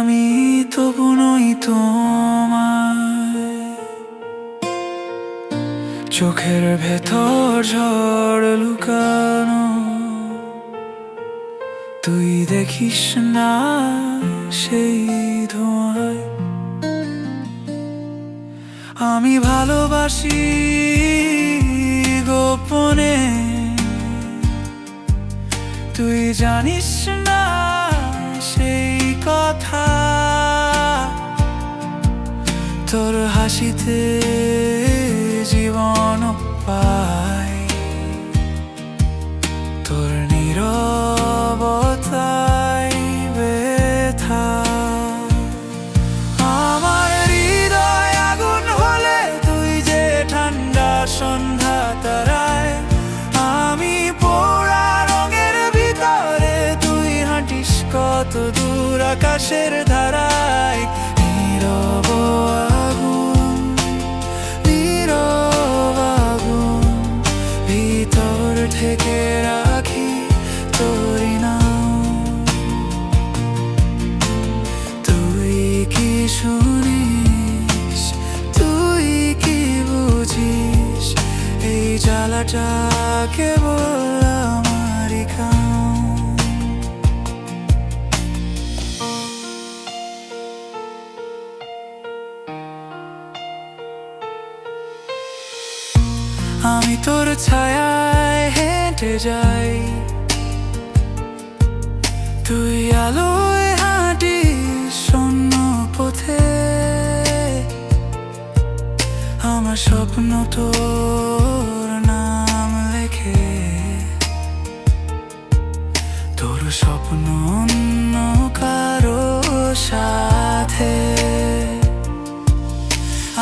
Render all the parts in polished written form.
আমি তবু নই তোমায়। চোখের ভেতর ঝড় লুকানো, তুই দেখিস না সেই ধোঁয়ায়। আমি ভালোবাসি গোপনে, তুই জানিস না সেই কথা। তোর হাসিতে জীবন পাই, তোর নীরবতায় ব্যথা। আমার হৃদয় আগুন হলে তুই যে ঠান্ডা সন্ধ্যা তারায়। আমি পোড়া রঙের ভিতরে, তুই হাঁটিস কত দূর আকাশের ধারায়। নীরব আগুন, নীরব আগুন, ভিতর থেকে রাখি তোরি নাম। তুই কি শুনিস, তুই কি বুঝিস, এই জ্বালাটা কেবল আমারই কাম। আমি তোর ছায়ায় হেঁটে যাই, তুই আলোয় হাঁটিস শূন্য পথে। আমার স্বপ্ন তোর নাম লেখে, তোর স্বপ্ন অন্য কারো সাথে।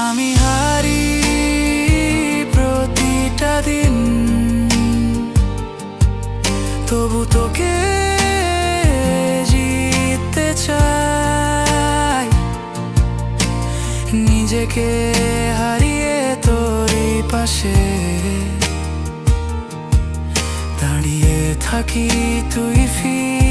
আমি হারি প্রতিটা দিন, তবু তোকে জিততে চাই। নিজেকে হারিয়ে তোরই পাশে দাঁড়িয়ে থাকি, তুই ফিরে